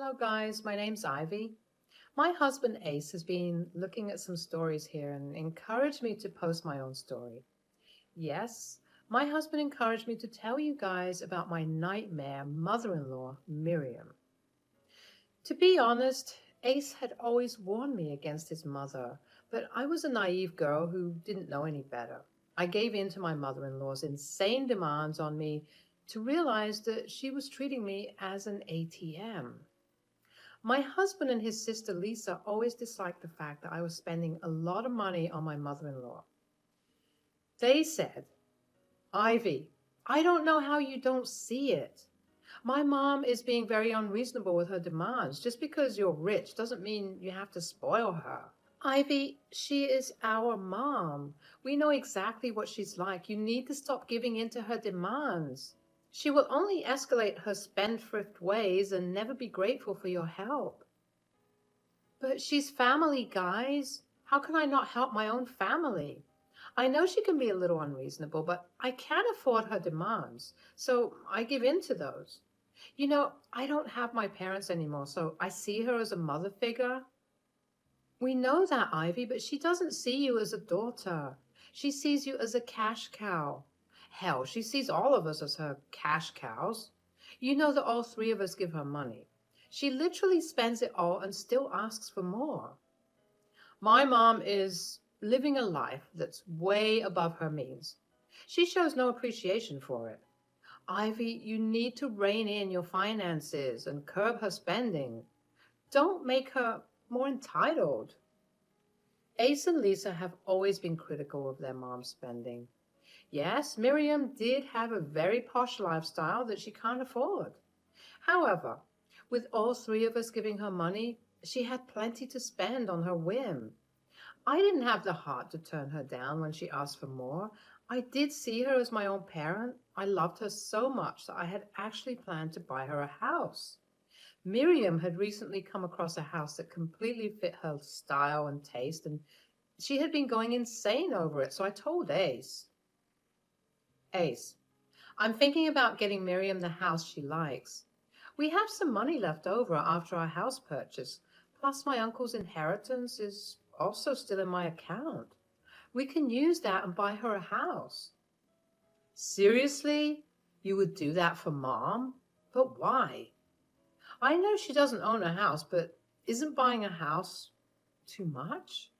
Hello, guys. My name's Ivy. My husband Ace has been looking at some stories here and encouraged me to post my own story. Yes, my husband encouraged me to tell you guys about my nightmare mother in law, Miriam. To be honest, Ace had always warned me against his mother, but I was a naive girl who didn't know any better. I gave in to my mother in law's insane demands on me to realize that she was treating me as an ATM. My husband and his sister Lisa always disliked the fact that I was spending a lot of money on my mother in law. They said, Ivy, I don't know how you don't see it. My mom is being very unreasonable with her demands. Just because you're rich doesn't mean you have to spoil her. Ivy, she is our mom. We know exactly what she's like. You need to stop giving in to her demands. She will only escalate her spendthrift ways and never be grateful for your help. But she's family, guys. How can I not help my own family? I know she can be a little unreasonable, but I can't afford her demands, so I give in to those. I don't have my parents anymore, so I see her as a mother figure. We know that, Ivy, but she doesn't see you as a daughter. She sees you as a cash cow. Hell, she sees all of us as her cash cows. You know that all three of us give her money. She literally spends it all and still asks for more. My mom is living a life that's way above her means. She shows no appreciation for it. Ivy, you need to rein in your finances and curb her spending. Don't make her more entitled. Ace and Lisa have always been critical of their mom's spending. Yes, Miriam did have a very posh lifestyle that she can't afford. However, with all three of us giving her money, she had plenty to spend on her whim. I didn't have the heart to turn her down when she asked for more. I did see her as my own parent. I loved her so much that I had actually planned to buy her a house. Miriam had recently come across a house that completely fit her style and taste, and she had been going insane over it, so I told Ace. Ace, I'm thinking about getting Miriam the house she likes. We have some money left over after our house purchase, plus my uncle's inheritance is also still in my account. We can use that and buy her a house. Seriously? You would do that for Mom? But why? I know she doesn't own a house, but isn't buying a house too much?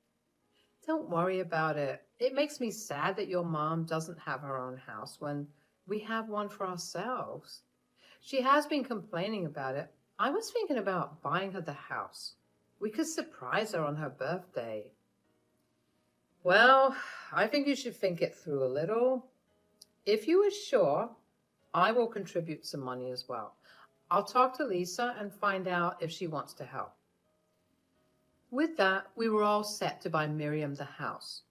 Don't worry about it. It makes me sad that your mom doesn't have her own house when we have one for ourselves. She has been complaining about it. I was thinking about buying her the house. We could surprise her on her birthday. Well, I think you should think it through a little. If you are sure, I will contribute some money as well. I'll talk to Lisa and find out if she wants to help. With that, we were all set to buy Miriam the house.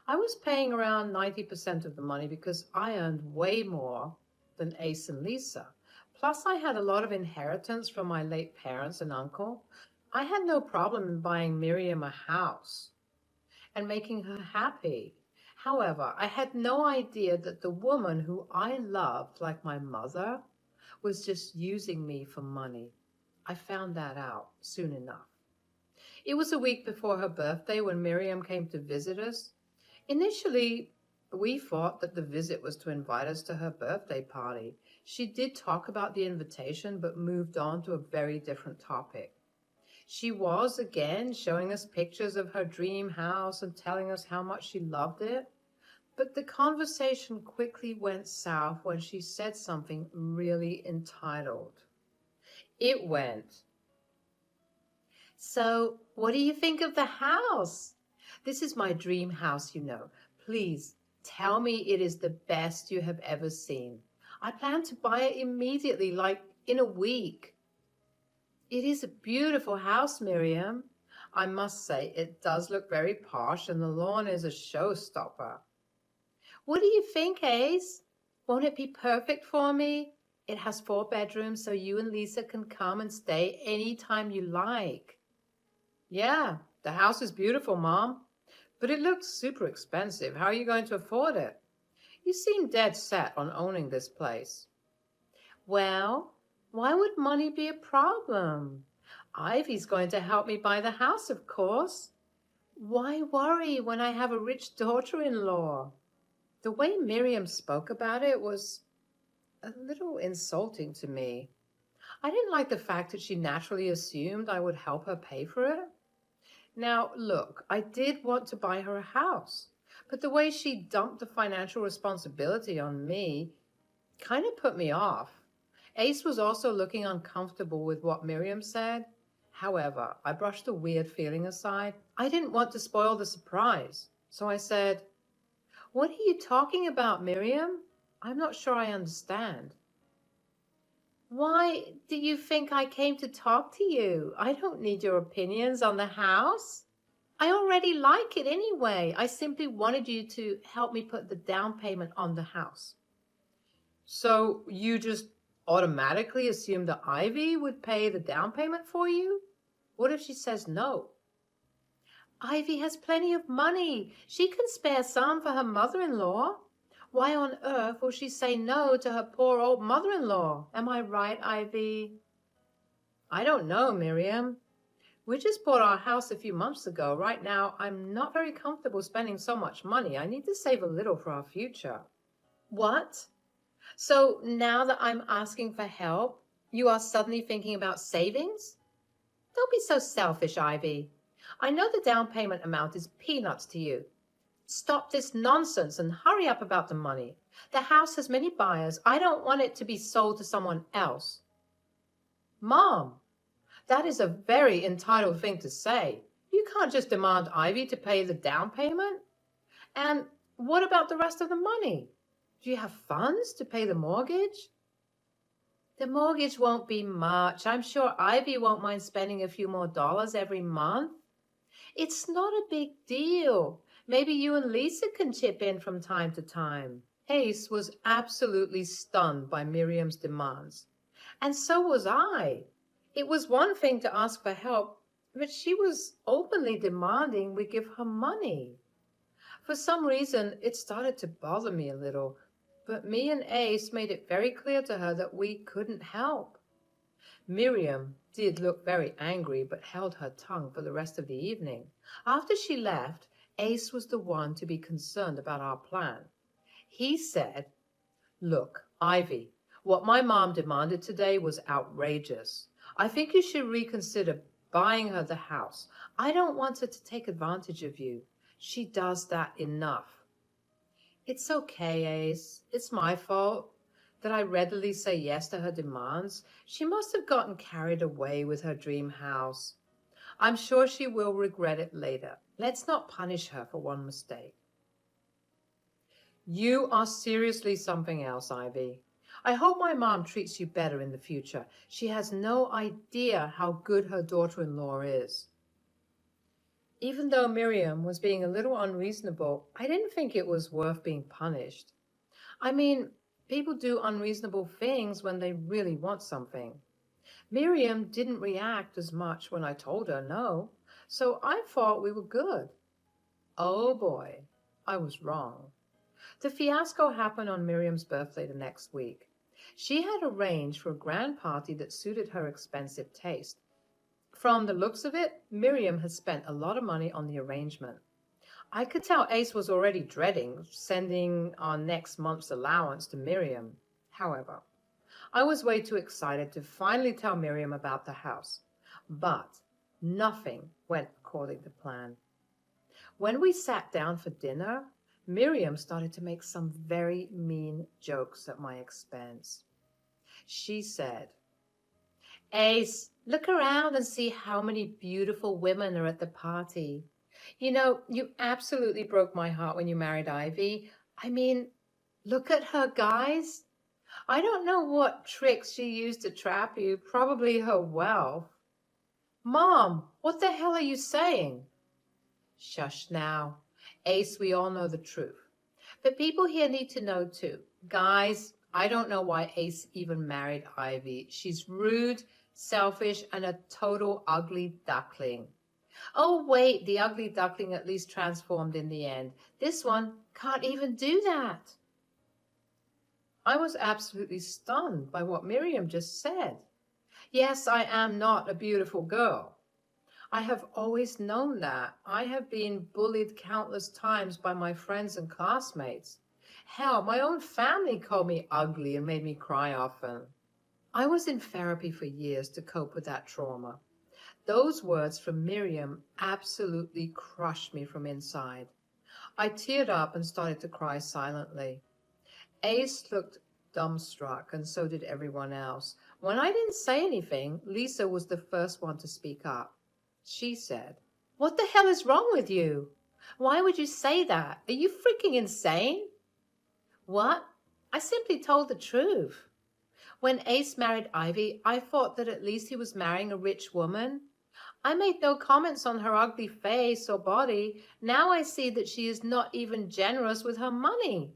I was paying around 90% of the money because I earned way more than Ace and Lisa. Plus, I had a lot of inheritance from my late parents and uncle. I had no problem in buying Miriam a house and making her happy. However, I had no idea that the woman who I loved like my mother was just using me for money. I found that out soon enough. It was a week before her birthday when Miriam came to visit us. Initially, we thought that the visit was to invite us to her birthday party. She did talk about the invitation, but moved on to a very different topic. She was, again, showing us pictures of her dream house and telling us how much she loved it. But the conversation quickly went south when she said something really entitled. It went, "So, what do you think of the house? This is my dream house, you know. Please, tell me it is the best you have ever seen. I plan to buy it immediately, like in a week." It is a beautiful house, Miriam. I must say, it does look very posh and the lawn is a showstopper. What do you think, Ace? Won't it be perfect for me? It has 4 bedrooms so you and Lisa can come and stay anytime you like. Yeah, the house is beautiful, Mom. But it looks super expensive. How are you going to afford it? You seem dead set on owning this place. Well, why would money be a problem? Ivy's going to help me buy the house, of course. Why worry when I have a rich daughter-in-law? The way Miriam spoke about it was a little insulting to me. I didn't like the fact that she naturally assumed I would help her pay for it. Now, look, I did want to buy her a house, but the way she dumped the financial responsibility on me kind of put me off. Ace was also looking uncomfortable with what Miriam said. However, I brushed the weird feeling aside. I didn't want to spoil the surprise, so I said, "What are you talking about, Miriam? I'm not sure I understand." "Why do you think I came to talk to you? I don't need your opinions on the house. I already like it anyway. I simply wanted you to help me put the down payment on the house." "So you just automatically assumed that Ivy would pay the down payment for you? What if she says no?" "Ivy has plenty of money. She can spare some for her mother-in-law. Why on earth will she say no to her poor old mother-in-law? Am I right, Ivy?" "I don't know, Miriam. We just bought our house a few months ago. Right now, I'm not very comfortable spending so much money. I need to save a little for our future." "What? So now that I'm asking for help, you are suddenly thinking about savings? Don't be so selfish, Ivy. I know the down payment amount is peanuts to you. Stop this nonsense and hurry up about the money. The house has many buyers. I don't want it to be sold to someone else." "Mom, that is a very entitled thing to say. You can't just demand Ivy to pay the down payment. And what about the rest of the money? Do you have funds to pay the mortgage?" "The mortgage won't be much. I'm sure Ivy won't mind spending a few more dollars every month. It's not a big deal. Maybe you and Lisa can chip in from time to time." Ace was absolutely stunned by Miriam's demands. And so was I. It was one thing to ask for help, but she was openly demanding we give her money. For some reason, it started to bother me a little, but me and Ace made it very clear to her that we couldn't help. Miriam did look very angry, but held her tongue for the rest of the evening. After she left, Ace was the one to be concerned about our plan. He said, "Look, Ivy, what my mom demanded today was outrageous. I think you should reconsider buying her the house. I don't want her to take advantage of you. She does that enough." "It's okay, Ace. It's my fault that I readily say yes to her demands. She must have gotten carried away with her dream house. I'm sure she will regret it later. Let's not punish her for one mistake." "You are seriously something else, Ivy. I hope my mom treats you better in the future. She has no idea how good her daughter-in-law is." Even though Miriam was being a little unreasonable, I didn't think it was worth being punished. I mean, people do unreasonable things when they really want something. Miriam didn't react as much when I told her no, so I thought we were good. Oh boy, I was wrong. The fiasco happened on Miriam's birthday the next week. She had arranged for a grand party that suited her expensive taste. From the looks of it, Miriam had spent a lot of money on the arrangement. I could tell Ace was already dreading sending our next month's allowance to Miriam. However, I was way too excited to finally tell Miriam about the house. But nothing went according to plan. When we sat down for dinner, Miriam started to make some very mean jokes at my expense. She said, "Ace, look around and see how many beautiful women are at the party. You know, you absolutely broke my heart when you married Ivy. I mean, look at her, guys. I don't know what tricks she used to trap you, probably her wealth." "Mom, what the hell are you saying?" "Shush now. Ace, we all know the truth. But people here need to know too. Guys, I don't know why Ace even married Ivy. She's rude, selfish, and a total ugly duckling. Oh, wait, the ugly duckling at least transformed in the end. This one can't even do that." I was absolutely stunned by what Miriam just said. Yes, I am not a beautiful girl. I have always known that. I have been bullied countless times by my friends and classmates. Hell, my own family called me ugly and made me cry often. I was in therapy for years to cope with that trauma. Those words from Miriam absolutely crushed me from inside. I teared up and started to cry silently. Ace looked dumbstruck, and so did everyone else. When I didn't say anything, Lisa was the first one to speak up. She said, "What the hell is wrong with you? Why would you say that? Are you freaking insane?" What? I simply told the truth. When Ace married Ivy, I thought that at least he was marrying a rich woman. I made no comments on her ugly face or body. Now I see that she is not even generous with her money.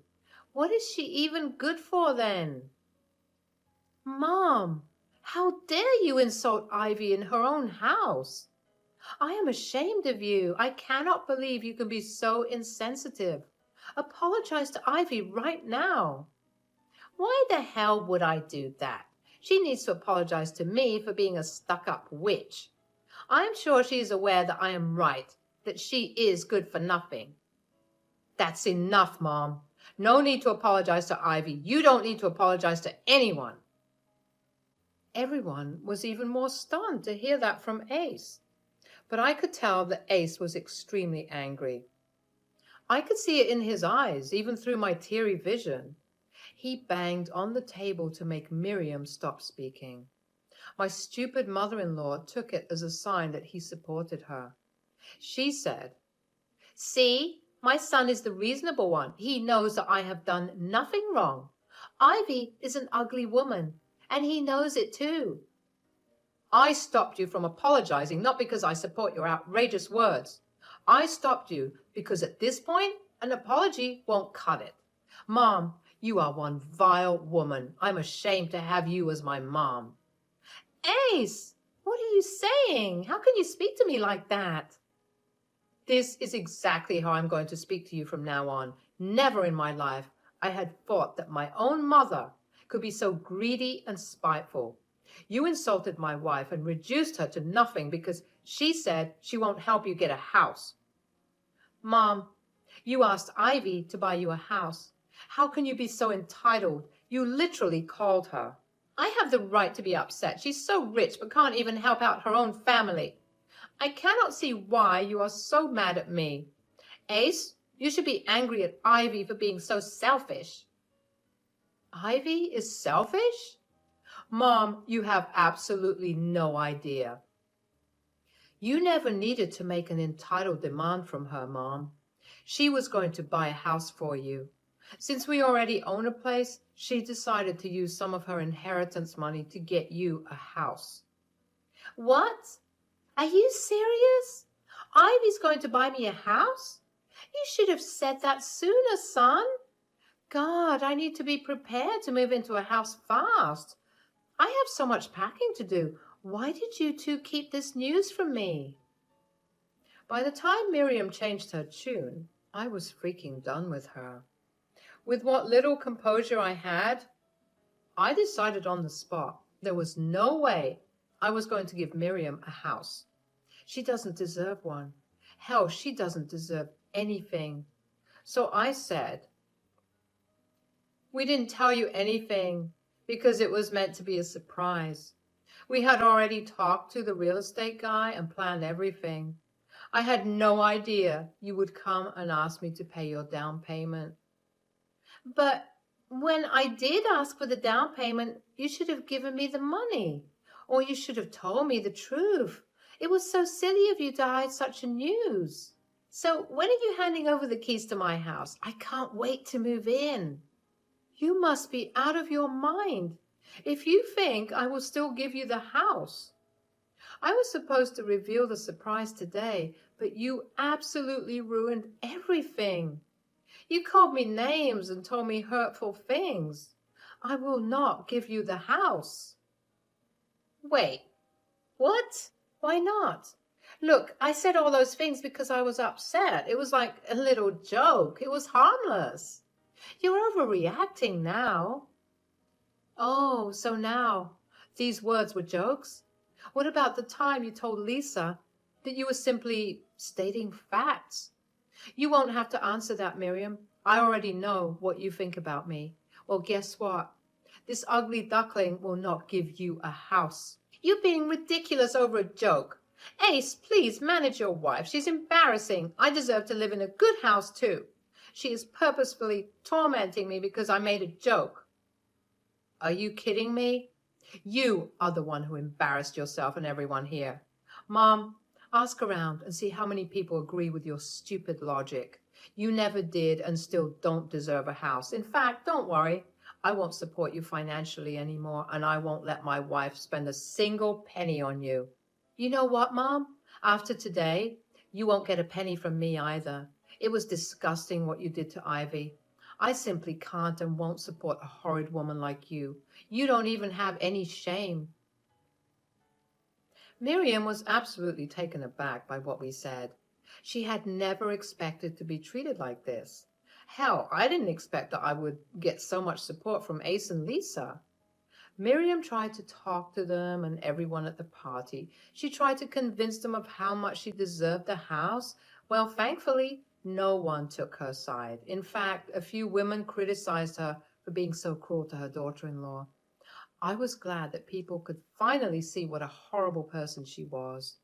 What is she even good for then? Mom, how dare you insult Ivy in her own house? I am ashamed of you. I cannot believe you can be so insensitive. Apologize to Ivy right now. Why the hell would I do that? She needs to apologize to me for being a stuck-up witch. I am sure she is aware that I am right, that she is good for nothing. That's enough, Mom. No need to apologize to Ivy. You don't need to apologize to anyone. Everyone was even more stunned to hear that from Ace. But I could tell that Ace was extremely angry. I could see it in his eyes, even through my teary vision. He banged on the table to make Miriam stop speaking. My stupid mother-in-law took it as a sign that he supported her. She said, "See, my son is the reasonable one. He knows that I have done nothing wrong. Ivy is an ugly woman, and he knows it too." I stopped you from apologizing, not because I support your outrageous words. I stopped you because at this point, an apology won't cut it. Mom, you are one vile woman. I'm ashamed to have you as my mom. Ace, what are you saying? How can you speak to me like that? This is exactly how I'm going to speak to you from now on. Never in my life I had thought that my own mother could be so greedy and spiteful. You insulted my wife and reduced her to nothing because she said she won't help you get a house. Mom, you asked Ivy to buy you a house. How can you be so entitled? You literally called her. I have the right to be upset. She's so rich but can't even help out her own family. I cannot see why you are so mad at me. Ace, you should be angry at Ivy for being so selfish. Ivy is selfish? Mom, you have absolutely no idea. You never needed to make an entitled demand from her, Mom. She was going to buy a house for you. Since we already own a place, she decided to use some of her inheritance money to get you a house. What? Are you serious? Ivy's going to buy me a house? You should have said that sooner, son. God, I need to be prepared to move into a house fast. I have so much packing to do. Why did you two keep this news from me? By the time Miriam changed her tune, I was freaking done with her. With what little composure I had, I decided on the spot there was no way I was going to give Miriam a house. She doesn't deserve one. Hell, she doesn't deserve anything. So I said, "We didn't tell you anything because it was meant to be a surprise. We had already talked to the real estate guy and planned everything. I had no idea you would come and ask me to pay your down payment." But when I did ask for the down payment, you should have given me the money, or you should have told me the truth. It was so silly of you to hide such a news. So when are you handing over the keys to my house? I can't wait to move in. You must be out of your mind if you think I will still give you the house. I was supposed to reveal the surprise today, but you absolutely ruined everything. You called me names and told me hurtful things. I will not give you the house. Wait, what? Why not? Look, I said all those things because I was upset. It was like a little joke. It was harmless. You're overreacting now. Oh, so now These words were jokes? What about the time you told Lisa that you were simply stating facts? You won't have to answer that, Miriam. I already know what you think about me. Well, guess what? This ugly duckling will not give you a house. You're being ridiculous over a joke. Ace, please manage your wife. She's embarrassing. I deserve to live in a good house, too. She is purposefully tormenting me because I made a joke. Are you kidding me? You are the one who embarrassed yourself and everyone here. Mom, ask around and see how many people agree with your stupid logic. You never did and still don't deserve a house. In fact, don't worry. I won't support you financially anymore, and I won't let my wife spend a single penny on you. You know what, Mom? After today, you won't get a penny from me either. It was disgusting what you did to Ivy. I simply can't and won't support a horrid woman like you. You don't even have any shame. Miriam was absolutely taken aback by what we said. She had never expected to be treated like this. Hell, I didn't expect that I would get so much support from Ace and Lisa. Miriam tried to talk to them and everyone at the party. She tried to convince them of how much she deserved the house. Well, thankfully, no one took her side. In fact, a few women criticized her for being so cruel to her daughter-in-law. I was glad that people could finally see what a horrible person she was.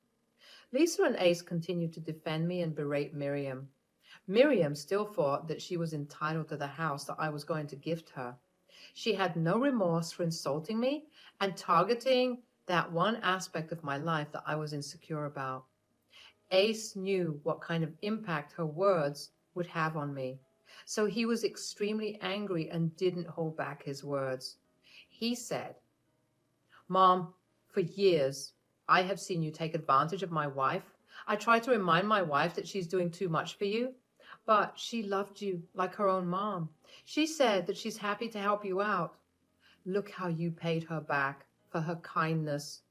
Lisa and Ace continued to defend me and berate Miriam. Miriam still thought that she was entitled to the house that I was going to gift her. She had no remorse for insulting me and targeting that one aspect of my life that I was insecure about. Ace knew what kind of impact her words would have on me, so he was extremely angry and didn't hold back his words. He said, Mom, for years, I have seen you take advantage of my wife. I tried to remind my wife that she's doing too much for you, but she loved you like her own mom. She said that she's happy to help you out. Look how you paid her back for her kindness.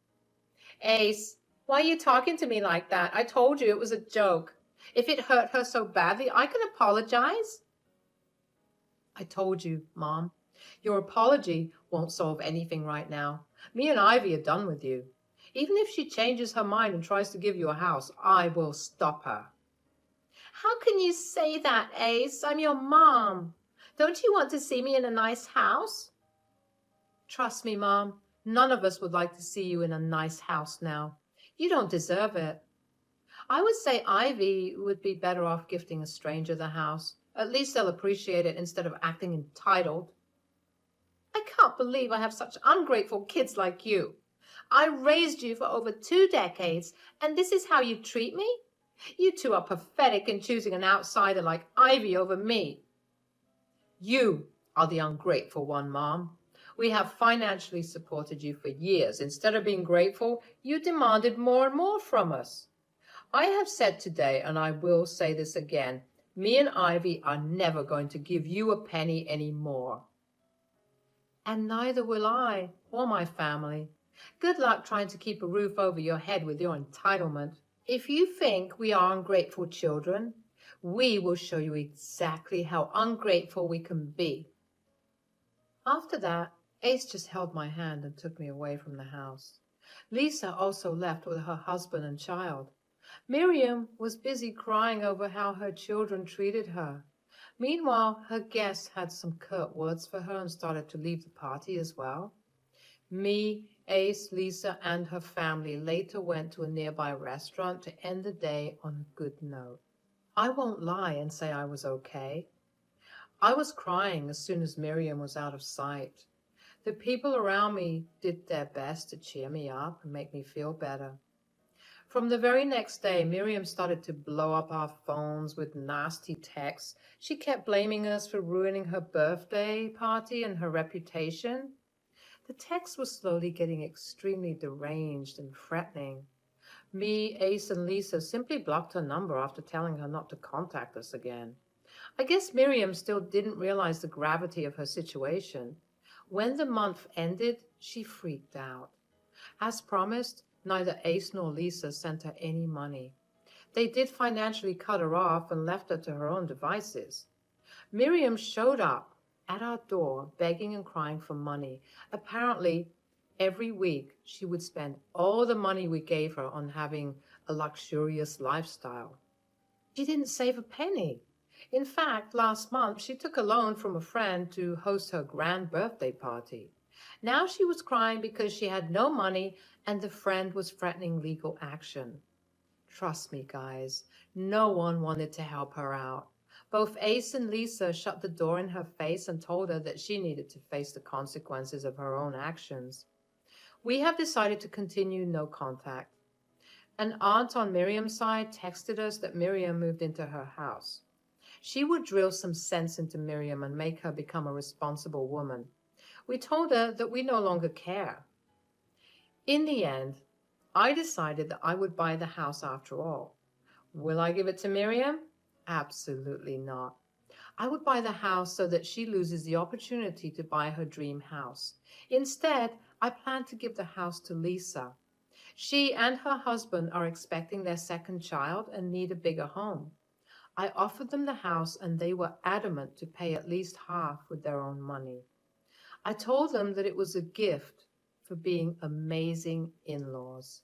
Ace, why are you talking to me like that? I told you it was a joke. If it hurt her so badly, I can apologize. I told you, Mom. Your apology won't solve anything right now. Me and Ivy are done with you. Even if she changes her mind and tries to give you a house, I will stop her. How can you say that, Ace? I'm your mom. Don't you want to see me in a nice house? Trust me, Mom. None of us would like to see you in a nice house now. You don't deserve it. I would say Ivy would be better off gifting a stranger the house. At least they'll appreciate it instead of acting entitled. I can't believe I have such ungrateful kids like you. I raised you for over 2 decades, and this is how you treat me? You two are pathetic in choosing an outsider like Ivy over me. You are the ungrateful one, Mom. We have financially supported you for years. Instead of being grateful, you demanded more and more from us. I have said today, and I will say this again, me and Ivy are never going to give you a penny anymore. And neither will I, or my family. Good luck trying to keep a roof over your head with your entitlement. If you think we are ungrateful children, we will show you exactly how ungrateful we can be. After that, Ace just held my hand and took me away from the house. Lisa also left with her husband and child. Miriam was busy crying over how her children treated her. Meanwhile, her guests had some curt words for her and started to leave the party as well. Me, Ace, Lisa, and her family later went to a nearby restaurant to end the day on a good note. I won't lie and say I was okay. I was crying as soon as Miriam was out of sight. The people around me did their best to cheer me up and make me feel better. From the very next day, Miriam started to blow up our phones with nasty texts. She kept blaming us for ruining her birthday party and her reputation. The text was slowly getting extremely deranged and threatening. Me, Ace, and Lisa simply blocked her number after telling her not to contact us again. I guess Miriam still didn't realize the gravity of her situation. When the month ended, she freaked out. As promised, neither Ace nor Lisa sent her any money. They did financially cut her off and left her to her own devices. Miriam showed up at our door begging and crying for money. Apparently, every week she would spend all the money we gave her on having a luxurious lifestyle. She didn't save a penny. In fact, last month she took a loan from a friend to host her grand birthday party. Now she was crying because she had no money and the friend was threatening legal action. Trust me, guys, no one wanted to help her out. Both Ace and Lisa shut the door in her face and told her that she needed to face the consequences of her own actions. We have decided to continue no contact. An aunt on Miriam's side texted us that Miriam moved into her house. She would drill some sense into Miriam and make her become a responsible woman. We told her that we no longer care. In the end, I decided that I would buy the house after all. Will I give it to Miriam? Absolutely not. I would buy the house so that she loses the opportunity to buy her dream house. Instead, I plan to give the house to Lisa. She and her husband are expecting their second child and need a bigger home. I offered them the house and they were adamant to pay at least half with their own money. I told them that it was a gift for being amazing in-laws.